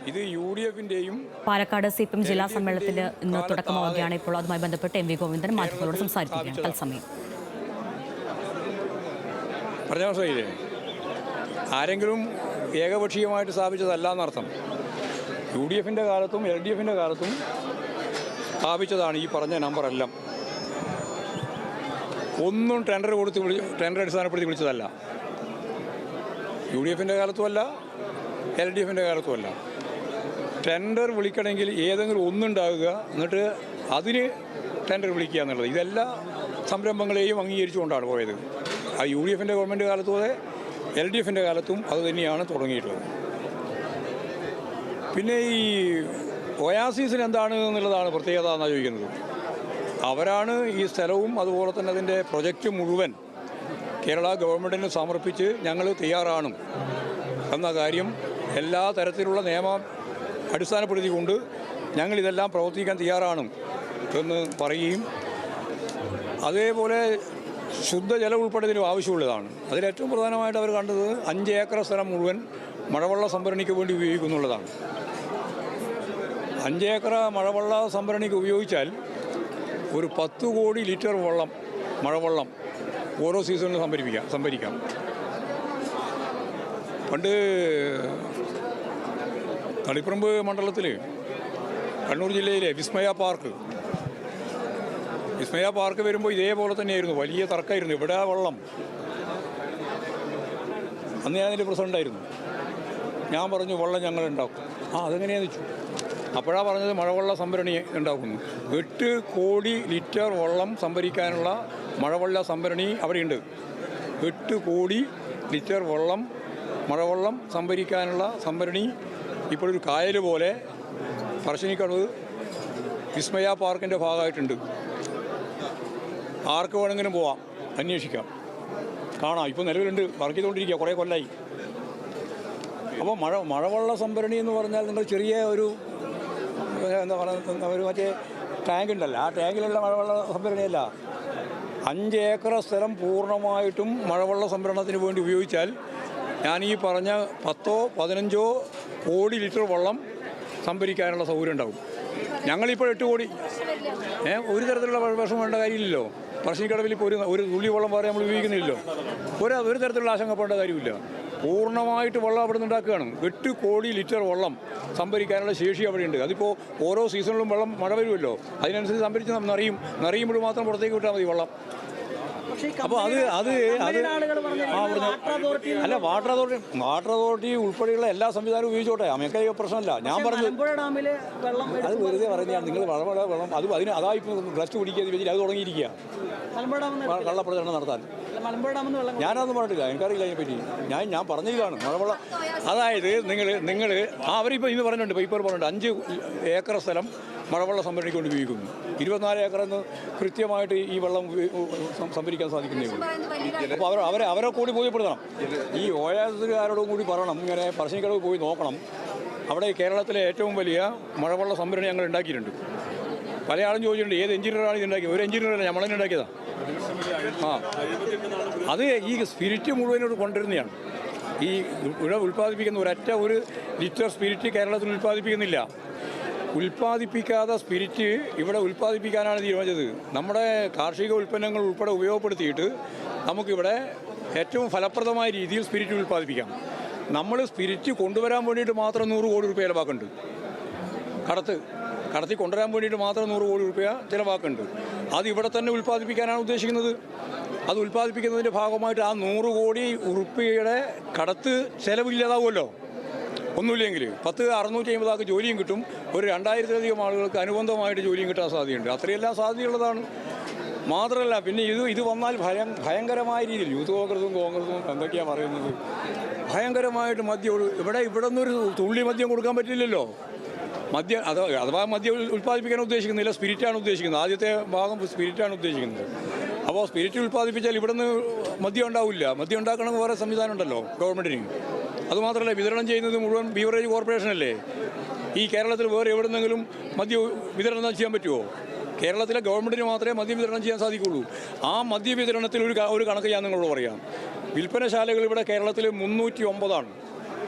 ഇത് UDF-ന്റെയും പാലക്കാട് CPM ജില്ലാ സമ്മേളനത്തിൽ ഇന്ന് തുടക്കമാവുകയാണ്. ഇപ്പോൾ അതുമായി ബന്ധപ്പെട്ട് MV ഗോവിന്ദൻ മാധ്യമങ്ങളോട് സംസാരിക്കുകയാണ്. തത്സമയം പറഞ്ഞ മനസ്സിലായില്ലേ? ആരെങ്കിലും ഏകപക്ഷീയമായിട്ട് സ്ഥാപിച്ചതല്ല എന്നർത്ഥം. UDF-ന്റെ കാലത്തും LDF-ന്റെ കാലത്തും സ്ഥാപിച്ചതാണ് ഈ പറഞ്ഞ നമ്പറെല്ലാം. ഒന്നും ടെൻഡർ അടിസ്ഥാനപ്പെടുത്തി വിളിച്ചതല്ല. UDF-ന്റെ കാലത്തുമല്ല, LDF-ന്റെ കാലത്തുമല്ല. ടെൻഡർ വിളിക്കണമെങ്കിൽ ഏതെങ്കിലും ഒന്നുണ്ടാവുക, എന്നിട്ട് അതിന് ടെൻഡർ വിളിക്കുക എന്നുള്ളത്. ഇതെല്ലാ സംരംഭങ്ങളെയും അംഗീകരിച്ചുകൊണ്ടാണ് പോയത്. ആ UDF-ന്റെ ഗവൺമെൻറ് കാലത്തും അതെ, LDF-ന്റെ കാലത്തും അത് തന്നെയാണ് തുടങ്ങിയിട്ടുള്ളത്. പിന്നെ ഈ ഒയാസിസിന് എന്താണ് എന്നുള്ളതാണ് പ്രത്യേകത എന്നാണ് ചോദിക്കുന്നത്. അവരാണ് ഈ സ്ഥലവും അതുപോലെ തന്നെ അതിൻ്റെ പ്രൊജക്റ്റ് മുഴുവൻ കേരള ഗവൺമെൻറ്റിന് സമർപ്പിച്ച് ഞങ്ങൾ തയ്യാറാണ് എന്ന കാര്യം എല്ലാ തരത്തിലുള്ള നിയമം അടിസ്ഥാനപ്പെടുത്തിക്കൊണ്ട് ഞങ്ങളിതെല്ലാം പ്രവർത്തിക്കാൻ തയ്യാറാണ് എന്ന് പറയുകയും അതേപോലെ ശുദ്ധജലം ഉൾപ്പെടെ ഇതിന് ആവശ്യമുള്ളതാണ്. അതിലേറ്റവും പ്രധാനമായിട്ട് അവർ കണ്ടത് 5 ഏക്കർ സ്ഥലം മുഴുവൻ മഴവെള്ള സംഭരണിക്ക് വേണ്ടി ഉപയോഗിക്കുന്നുള്ളതാണ്. 5 ഏക്കർ മഴവെള്ള സംഭരണിക്ക് ഉപയോഗിച്ചാൽ ഒരു 10 കോടി ലിറ്റർ വെള്ളം, മഴവെള്ളം ഓരോ സീസണിലും സംഭരിക്കാം. പണ്ട് തളിപ്പറമ്പ് മണ്ഡലത്തിൽ കണ്ണൂർ ജില്ലയിലെ വിസ്മയ പാർക്ക് വരുമ്പോൾ ഇതേപോലെ തന്നെയായിരുന്നു, വലിയ തർക്കമായിരുന്നു. ഇവിടെ വെള്ളം, അന്ന് ഞാൻ അതിൻ്റെ പ്രസിഡൻ്റായിരുന്നു. ഞാൻ പറഞ്ഞു വെള്ളം ഞങ്ങൾ ഉണ്ടാക്കും. അതെങ്ങനെയാണെന്ന് വെച്ചു. അപ്പോഴാണ് പറഞ്ഞത് മഴവെള്ള സംഭരണി ഉണ്ടാക്കുന്നു. 8 കോടി ലിറ്റർ വെള്ളം സംഭരിക്കാനുള്ള മഴവെള്ള സംഭരണി അവിടെയുണ്ട്. 8 കോടി ലിറ്റർ മഴവെള്ളം സംഭരിക്കാനുള്ള സംഭരണി ഇപ്പോഴൊരു കായൽ പോലെ പറശ്ശിനിക്കടവ് വിസ്മയ പാർക്കിൻ്റെ ഭാഗമായിട്ടുണ്ട്. ആർക്ക് വേണമെങ്കിലും പോവാം, അന്വേഷിക്കാം, കാണാം. ഇപ്പോൾ നിലവിലുണ്ട്, വർക്ക് ചെയ്തുകൊണ്ടിരിക്കുക, കുറേ കൊല്ലമായി. അപ്പോൾ മഴവെള്ള സംഭരണി എന്ന് പറഞ്ഞാൽ നിങ്ങൾ ചെറിയ ഒരു എന്താ പറയുക, ഒരു മറ്റേ ടാങ്ക് ഉണ്ടല്ലോ, ആ ടാങ്കിലുള്ള മഴവെള്ള സംഭരണിയല്ല. 5 ഏക്കർ സ്ഥലം പൂർണ്ണമായിട്ടും മഴവെള്ള സംഭരണത്തിന് വേണ്ടി ഉപയോഗിച്ചാൽ ഞാൻ ഈ പറഞ്ഞ 10-15 കോടി ലിറ്റർ വെള്ളം സംഭരിക്കാനുള്ള സൗകര്യം ഉണ്ടാവും. ഞങ്ങളിപ്പോൾ 8 കോടി. ഒരു തരത്തിലുള്ള വിഷമം വേണ്ട കാര്യമില്ലല്ലോ. പറശ്ശിനിക്കടവിൽ ഇപ്പോൾ ഒരു തുള്ളി വെള്ളം പറയാൻ നമ്മൾ ഉപയോഗിക്കുന്നില്ലല്ലോ. ഒരു തരത്തിലുള്ള ആശങ്കപ്പെടേണ്ട കാര്യമില്ല. പൂർണ്ണമായിട്ട് വെള്ളം അവിടെ നിന്ന് ഉണ്ടാക്കുകയാണ്. 8 കോടി ലിറ്റർ വെള്ളം സംഭരിക്കാനുള്ള ശേഷി അവിടെയുണ്ട്. അതിപ്പോൾ ഓരോ സീസണിലും മഴ വരുമല്ലോ, അതിനനുസരിച്ച് സംഭരിച്ച് നിറയുമ്പോൾ മാത്രം പുറത്തേക്ക് വിട്ടാൽ മതി വെള്ളം. അപ്പോൾ അല്ല, വാട്ടർ അതോറിറ്റി ഉൾപ്പെടെയുള്ള എല്ലാ സംവിധാനവും ഉപയോഗിച്ചോട്ടെ, അമേരിക്ക പ്രശ്നമല്ല. ഞാൻ പറഞ്ഞു അത് വെറുതെ പറഞ്ഞാൽ നിങ്ങൾ വെള്ളം അതായി പ്ലസ് 2 പിടിക്കുക വെച്ചിട്ട് അത് തുടങ്ങിയിരിക്കുക കള്ളപ്രചരണം നടത്താൻ. ഞാനതൊന്നും പറഞ്ഞിട്ടില്ല, എനിക്കറിയില്ല അതിനെപ്പറ്റി. ഞാൻ പറഞ്ഞതാണ് മഴവെള്ളം. അതായത് നിങ്ങൾ അവരിപ്പോൾ ഇന്ന് പറഞ്ഞിട്ടുണ്ട്, പേപ്പർ പറഞ്ഞിട്ടുണ്ട് 5 ഏക്കർ സ്ഥലം മഴവെള്ള സംഭരണിക്ക് കൊണ്ട് ഉപയോഗിക്കുന്നു. 24 ഏക്കറെന്ന് കൃത്യമായിട്ട് ഈ വെള്ളം സംഭരിക്കാൻ സാധിക്കുന്നേ ഉള്ളൂ. അപ്പോൾ അവരെ കൂടി ബോധ്യപ്പെടുത്തണം. ഈ ഓയാസുകാരോടും കൂടി പറയണം, ഇങ്ങനെ പറശ്ശിനിക്കടവ് പോയി നോക്കണം. അവിടെ കേരളത്തിലെ ഏറ്റവും വലിയ മഴവെള്ള സംഭരണി ഞങ്ങൾ ഉണ്ടാക്കിയിട്ടുണ്ട്. പല ആളും ചോദിച്ചിട്ടുണ്ട് ഏത് എഞ്ചിനീയറാണ് ഇത് ഉണ്ടാക്കിയത്. ഒരു എഞ്ചിനീയറല്ല, നമ്മളെന്നെ ഉണ്ടാക്കിയതാണ്. അത് ഈ സ്പിരിറ്റ് മുഴുവനോട് കൊണ്ടുവരുന്നതാണ്. ഈ ഇവിടെ ഉൽപ്പാദിപ്പിക്കുന്ന ഒരു ലിറ്റർ സ്പിരിറ്റ് കേരളത്തിൽ ഉൽപ്പാദിപ്പിക്കുന്നില്ല. ഉൽപ്പാദിപ്പിക്കാതെ സ്പിരിറ്റ് ഇവിടെ ഉൽപ്പാദിപ്പിക്കാനാണ് തീരുമാനിച്ചത്. നമ്മുടെ കാർഷിക ഉൽപ്പന്നങ്ങൾ ഉൾപ്പെടെ ഉപയോഗപ്പെടുത്തിയിട്ട് നമുക്കിവിടെ ഏറ്റവും ഫലപ്രദമായ രീതിയിൽ സ്പിരിറ്റ് ഉൽപ്പാദിപ്പിക്കാം. നമ്മൾ സ്പിരിറ്റ് കൊണ്ടുവരാൻ വേണ്ടിയിട്ട് മാത്രം 100 കോടി രൂപ ചിലവാക്കുന്നുണ്ട്. കടത്തി കൊണ്ടുവരാൻ വേണ്ടിയിട്ട് മാത്രം 100 കോടി രൂപ ചിലവാക്കുന്നുണ്ട്. അത് ഇവിടെ തന്നെ ഉൽപ്പാദിപ്പിക്കാനാണ് ഉദ്ദേശിക്കുന്നത്. അത് ഉൽപ്പാദിപ്പിക്കുന്നതിൻ്റെ ഭാഗമായിട്ട് ആ 100 കോടി രൂപയുടെ കടത്ത് ചിലവില്ലാതാവുമല്ലോ. ഒന്നുമില്ലെങ്കിൽ 650 ആൾക്ക് ജോലിയും കിട്ടും. ഒരു 2000-ലധികം ആളുകൾക്ക് അനുബന്ധമായിട്ട് ജോലിയും കിട്ടാൻ സാധ്യതയുണ്ട്. അത്രയെല്ലാം സാധ്യതയുള്ളതാണ്. മാത്രമല്ല, പിന്നെ ഇത് വന്നാൽ ഭയങ്കരമായ രീതിയിൽ യൂത്ത് കോൺഗ്രസും എന്തൊക്കെയാണ് പറയുന്നത്, ഭയങ്കരമായിട്ട് മദ്യം ഇവിടെ നിന്നൊരു തുള്ളി മദ്യം കൊടുക്കാൻ പറ്റില്ലല്ലോ. അഥവാ മദ്യം ഉൽപ്പാദിപ്പിക്കാൻ ഉദ്ദേശിക്കുന്നില്ല, സ്പിരിറ്റാണ് ഉദ്ദേശിക്കുന്നത്. ആദ്യത്തെ ഭാഗം സ്പിരിറ്റാണ് ഉദ്ദേശിക്കുന്നത്. അപ്പോൾ സ്പിരിറ്റ് ഉൽപ്പാദിപ്പിച്ചാൽ ഇവിടെ നിന്ന് മദ്യം ഉണ്ടാവില്ല. മദ്യം ഉണ്ടാക്കണമെങ്കിൽ വേറെ സംവിധാനം ഉണ്ടല്ലോ ഗവൺമെൻറ്റിന്. അതുമാത്രമല്ല, വിതരണം ചെയ്യുന്നത് മുഴുവൻ ബീവറേജ് കോർപ്പറേഷനല്ലേ. ഈ കേരളത്തിൽ വേറെ എവിടെന്നെങ്കിലും മദ്യം വിതരണം ചെയ്യാൻ പറ്റുമോ? കേരളത്തിലെ ഗവൺമെൻറ്റിന് മാത്രമേ മദ്യം വിതരണം ചെയ്യാൻ സാധിക്കുള്ളൂ. ആ മദ്യ വിതരണത്തിൽ ഒരു കണക്ക് ഞാൻ നിങ്ങളോട് പറയാം. വിൽപ്പനശാലകൾ ഇവിടെ കേരളത്തിൽ 309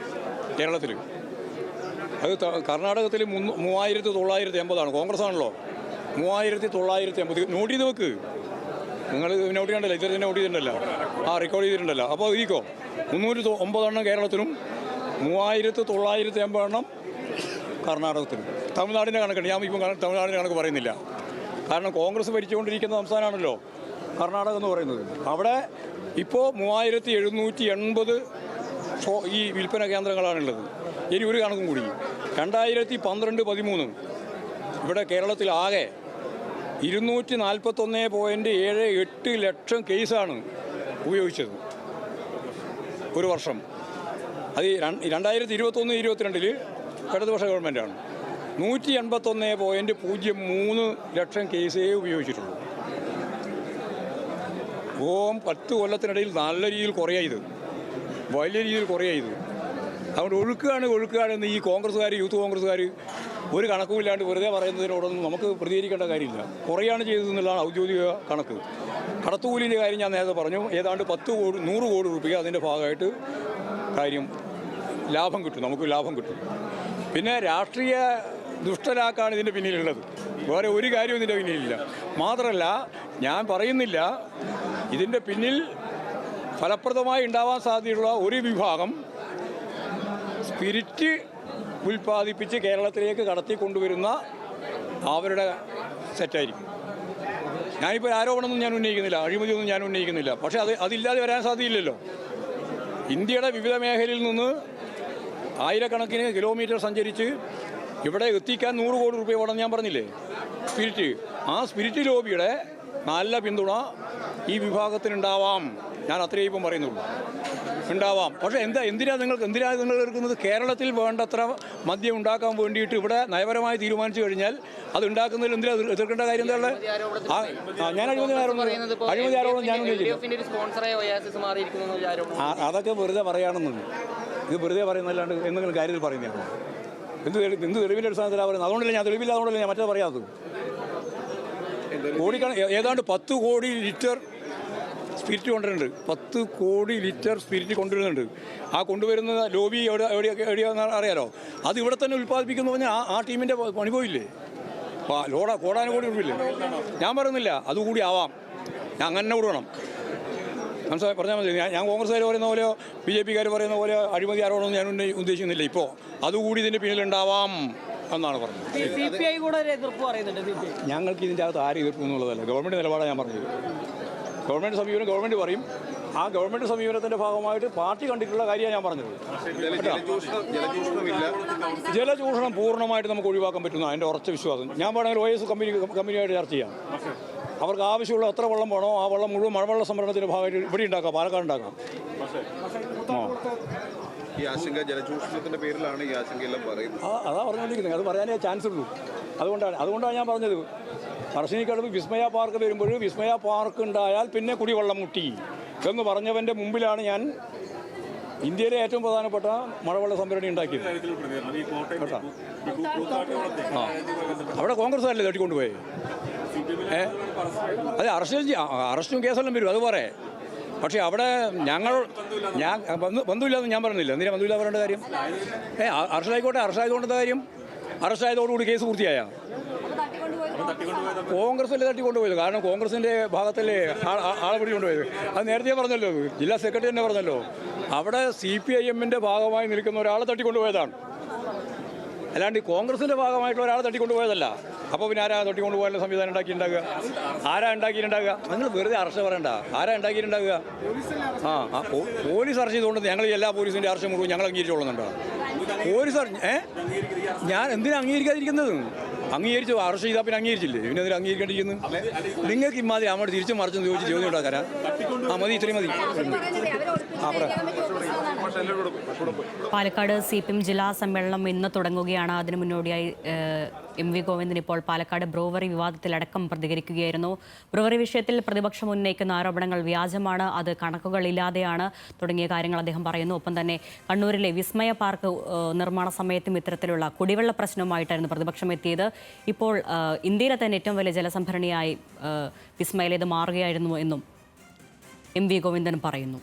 കേരളത്തിൽ അത് കർണാടകത്തിൽ 3980 കോൺഗ്രസ് ആണല്ലോ. 3980 നോട്ട് ചെയ്ത് വെക്ക്. നിങ്ങൾ നോട്ട് ചെയ്യണ്ടല്ലോ, ഇത്ര തന്നെ നോട്ട് ചെയ്തിട്ടുണ്ടല്ലോ, റെക്കോർഡ് ചെയ്തിട്ടുണ്ടല്ലോ. അപ്പോൾ ഇരിക്കോ 309 കേരളത്തിലും 3980 കർണാടകത്തിലും. തമിഴ്നാടിൻ്റെ കണക്കുണ്ട്. ഞാൻ ഇപ്പം തമിഴ്നാടിൻ്റെ കണക്ക് പറയുന്നില്ല. കാരണം കോൺഗ്രസ് ഭരിച്ചുകൊണ്ടിരിക്കുന്ന സംസ്ഥാനമാണല്ലോ കർണാടക എന്ന് പറയുന്നത്. അവിടെ ഇപ്പോൾ 3780 ഈ വിൽപ്പന കേന്ദ്രങ്ങളാണുള്ളത്. ഇനി ഒരു കണക്കും കൂടി 2012-13 ഇവിടെ കേരളത്തിലാകെ 241.78 ലക്ഷം കേസാണ് ഉപയോഗിച്ചത് ഒരു വർഷം. അത് 2021-22 ഇടതുപക്ഷ ഗവൺമെൻറ്റാണ്. 181.03 ലക്ഷം കേസേ ഉപയോഗിച്ചിട്ടുള്ളൂ. 10 കൊല്ലത്തിനിടയിൽ നല്ല രീതിയിൽ കുറയായത്, വലിയ രീതിയിൽ കുറയായത്. അതുകൊണ്ട് ഒഴുക്കുകയാണെന്ന് ഈ കോൺഗ്രസ്സുകാർ, യൂത്ത് കോൺഗ്രസ്സുകാർ ഒരു കണക്കുമില്ലാണ്ട് വെറുതെ പറയുന്നതിനോടൊന്നും നമുക്ക് പ്രതികരിക്കേണ്ട കാര്യമില്ല. കുറയാണ് ചെയ്തതെന്നുള്ളതാണ് ഔദ്യോഗിക കണക്ക്. കടത്തുകൂലിൻ്റെ കാര്യം ഞാൻ നേരത്തെ പറഞ്ഞു. ഏതാണ്ട് 100 കോടി രൂപ അതിൻ്റെ ഭാഗമായിട്ട് കാര്യം ലാഭം കിട്ടും, നമുക്ക് ലാഭം കിട്ടും. പിന്നെ രാഷ്ട്രീയ ദുഷ്ടലാക്കാണ് ഇതിൻ്റെ പിന്നിലുള്ളത്. വേറെ ഒരു കാര്യവും ഇതിൻ്റെ പിന്നിലില്ല. മാത്രമല്ല, ഞാൻ പറയുന്നില്ല, ഇതിൻ്റെ പിന്നിൽ ഫലപ്രദമായി ഉണ്ടാവാൻ സാധ്യതയുള്ള ഒരു വിഭാഗം സ്പിരിറ്റ് ഉൽപ്പാദിപ്പിച്ച് കേരളത്തിലേക്ക് കടത്തിക്കൊണ്ടുവരുന്ന അവരുടെ സെറ്റായിരിക്കും. ഞാനിപ്പോൾ ആരോപണമൊന്നും ഞാൻ ഉന്നയിക്കുന്നില്ല, അഴിമതിയൊന്നും ഞാൻ ഉന്നയിക്കുന്നില്ല. പക്ഷേ അതില്ലാതെ വരാൻ സാധ്യതയില്ലല്ലോ. ഇന്ത്യയുടെ വിവിധ മേഖലയിൽ നിന്ന് ആയിരക്കണക്കിന് കിലോമീറ്റർ സഞ്ചരിച്ച് ഇവിടെ എത്തിക്കാൻ 100 കോടി രൂപ വേണമെന്ന് ഞാൻ പറഞ്ഞില്ലേ. സ്പിരിറ്റ്, ആ സ്പിരിറ്റ് ലോബിയുടെ നല്ല പിന്തുണ ഈ വിഭാഗത്തിനുണ്ടാവാം. ഞാൻ അത്രയും ഇപ്പം പറയുന്നുള്ളൂ, ഉണ്ടാവാം. പക്ഷേ എന്തിനാണ് നിങ്ങൾ എടുക്കുന്നത്? കേരളത്തിൽ വേണ്ടത്ര മദ്യം ഉണ്ടാക്കാൻ വേണ്ടിയിട്ട് ഇവിടെ നയപരമായി തീരുമാനിച്ചു കഴിഞ്ഞാൽ അത് ഉണ്ടാക്കുന്നതിൽ എന്തിനാ എതിർക്കേണ്ട കാര്യം? എന്താ ഉള്ളത്? ഞാൻ അഴിമതി ആരോപണം ഞാൻ അതൊക്കെ വെറുതെ പറയാണെന്നുണ്ട്. ഇത് വെറുതെ പറയുന്നല്ലാണ്ട് എന്തെങ്കിലും കാര്യത്തിൽ പറയുന്നതാണ്. എന്ത് തെളിവിൻ്റെ അടിസ്ഥാനത്തിലാണ് പറയുന്നത്? അതുകൊണ്ടല്ലേ ഞാൻ തെളിവില്ല, അതുകൊണ്ടല്ലേ ഞാൻ മറ്റേ പറയാത്തത്. ഏതാണ്ട് 10 കോടി ലിറ്റർ സ്പിരിറ്റ് കൊണ്ടുവരുന്നുണ്ട്. 10 കോടി ലിറ്റർ സ്പിരിറ്റ് കൊണ്ടുവരുന്നുണ്ട്. ആ കൊണ്ടുവരുന്ന ലോബി എവിടെയാണെന്ന് അറിയാലോ. അത് ഇവിടെ തന്നെ ഉൽപ്പാദിപ്പിക്കുന്നു പറഞ്ഞാൽ ആ ടീമിൻ്റെ പണി പോയില്ലേ? കോടാനുകോടി രൂപയില്ലേ? ഞാൻ പറയുന്നില്ല, അതുകൂടി ആവാം. ഞാൻ അങ്ങനെ കൊടുക്കണം. മനസ്സിലായി പറഞ്ഞാൽ മതി. ഞാൻ കോൺഗ്രസ്സുകാർ പറയുന്ന പോലെയോ BJP-കാർ പറയുന്ന പോലെ അഴിമതി ആരോപണമൊന്നും ഞാൻ ഉദ്ദേശിക്കുന്നില്ല. ഇപ്പോൾ അതുകൂടി ഇതിൻ്റെ പിന്നിലുണ്ടാവാം എന്നാണ് പറഞ്ഞത്. ഞങ്ങൾക്ക് ഇതിൻ്റെ അകത്ത് ആരും എതിർപ്പ് എന്നുള്ളതല്ല, ഗവൺമെൻറ് നിലപാടാണ് ഞാൻ പറഞ്ഞത്. ഗവൺമെൻറ് സമീപനം ഗവൺമെൻറ് പറയും. ആ ഗവൺമെൻറ് സമീപനത്തിൻ്റെ ഭാഗമായിട്ട് പാർട്ടി കണ്ടിട്ടുള്ള കാര്യമാണ് ഞാൻ പറഞ്ഞത്. ജലചൂഷണം പൂർണ്ണമായിട്ട് നമുക്ക് ഒഴിവാക്കാൻ പറ്റുന്ന എൻ്റെ ഉറച്ച വിശ്വാസം. ഞാൻ വേണമെങ്കിൽ OS കമ്പനിയായിട്ട് ചർച്ച ചെയ്യാം. അവർക്ക് ആവശ്യമുള്ള എത്ര വെള്ളം വേണോ ആ വെള്ളം മുഴുവൻ മഴവെള്ള സംഭരണത്തിൻ്റെ ഭാഗമായിട്ട് ഇവിടെ ഉണ്ടാക്കാം, പാലക്കാട് ഉണ്ടാക്കാം. ഈ ആശങ്ക ജലചൂഷണത്തിൻ്റെ പേരിലാണ് ഈ ആശങ്കയെല്ലാം പറയുന്നത്. അതാ പറഞ്ഞുകൊണ്ടിരിക്കുന്നത്. അത് പറയാനേ ചാൻസ് ഉള്ളൂ. അതുകൊണ്ടാണ് ഞാൻ പറഞ്ഞത്. പറശ്ശിനിക്കടവ് വിസ്മയ പാർക്ക് വരുമ്പോൾ വിസ്മയ പാർക്ക് ഉണ്ടായാൽ പിന്നെ കുടിവെള്ളം മുട്ടി എന്ന് പറഞ്ഞവൻ്റെ മുമ്പിലാണ് ഞാൻ ഇന്ത്യയിലെ ഏറ്റവും പ്രധാനപ്പെട്ട മഴവെള്ള സംഭരണി ഉണ്ടാക്കിയത്. കേട്ടോ, അവിടെ കോൺഗ്രസ്സുകാരല്ലേ തട്ടിക്കൊണ്ടുപോയി. അതെ, അറസ്റ്റും കേസെല്ലാം വരും, അത് പറയേ. പക്ഷേ അവിടെ ഞാൻ ബന്ധമില്ലാന്ന് ഞാൻ പറഞ്ഞില്ല. എന്തിനാ ബന്ധമില്ല പറയേണ്ട കാര്യം? അറസ്റ്റായിക്കോട്ടെ കാര്യം. അറസ്റ്റായതോടുകൂടി കേസ് പൂർത്തിയായ കോൺഗ്രസ്സല്ലേ തട്ടിക്കൊണ്ടുപോയത്. കാരണം കോൺഗ്രസിൻ്റെ ഭാഗത്തല്ലേ ആളെ പിടി കൊണ്ടുപോയത്. അത് നേരത്തെ പറഞ്ഞല്ലോ, ജില്ലാ സെക്രട്ടറി തന്നെ പറഞ്ഞല്ലോ. അവിടെ CPIM-ൻ്റെ ഭാഗമായി നിൽക്കുന്ന ഒരാളെ തട്ടിക്കൊണ്ടുപോയതാണ്, അല്ലാണ്ട് കോൺഗ്രസിൻ്റെ ഭാഗമായിട്ടുള്ള ഒരാളെ തട്ടിക്കൊണ്ടുപോയതല്ല. അപ്പോൾ പിന്നെ ആരാ തട്ടിക്കൊണ്ടുപോകാനുള്ള സംവിധാനം ഉണ്ടാക്കിയിട്ടുണ്ടാകുക? ആരാ ഉണ്ടാക്കിയിട്ടുണ്ടാകുക? നിങ്ങൾ വെറുതെ അറസ്റ്റ് പറയണ്ട. ആരാ ഉണ്ടാക്കിയിട്ടുണ്ടാകുക? പോലീസ് അറസ്റ്റ് ചെയ്തുകൊണ്ട് ഞങ്ങൾ എല്ലാ പോലീസിൻ്റെ അറസ്റ്റ് മുഴുവൻ ഞങ്ങൾ അംഗീകരിച്ചോളുന്നുണ്ടോ? പോലീസ് ഞാൻ എന്തിനാ അംഗീകരിക്കാതിരിക്കുന്നത്? അംഗീകരിച്ചു, അറസ്റ്റ് ചെയ്താൽ പിന്നെ അംഗീകരിച്ചില്ലേ? പിന്നെ എന്തിനാ അംഗീകരിക്കേണ്ടിയിരിക്കുന്നു? നിങ്ങൾക്ക് ഇമാതിരി അങ്ങോട്ട് തിരിച്ചും മറിച്ചും ചോദിച്ച് ചോദ്യം ഉണ്ടാക്കാനാ? മതി, ഇത്രയും മതി. പാലക്കാട് CPM ജില്ലാ സമ്മേളനം ഇന്ന് തുടങ്ങുകയാണ്. അതിനു മുന്നോടിയായി MV ഗോവിന്ദൻ ഇപ്പോൾ പാലക്കാട് ബ്രൂവറി വിവാദത്തിലടക്കം പ്രതികരിക്കുകയായിരുന്നു. ബ്രൂവറി വിഷയത്തിൽ പ്രതിപക്ഷം ഉന്നയിക്കുന്ന ആരോപണങ്ങൾ വ്യാജമാണ്, അത് കണക്കുകളില്ലാതെയാണ് തുടങ്ങിയ കാര്യങ്ങൾ അദ്ദേഹം പറയുന്നു. ഒപ്പം തന്നെ കണ്ണൂരിലെ വിസ്മയ പാർക്ക് നിർമ്മാണ സമയത്തും ഇത്തരത്തിലുള്ള കുടിവെള്ള പ്രശ്നവുമായിട്ടായിരുന്നു പ്രതിപക്ഷം എത്തിയത്. ഇപ്പോൾ ഇന്ത്യയിലെ തന്നെ ഏറ്റവും വലിയ ജലസംഭരണിയായി വിസ്മയിലേത് മാറുകയായിരുന്നു എന്നും MV ഗോവിന്ദൻ പറയുന്നു.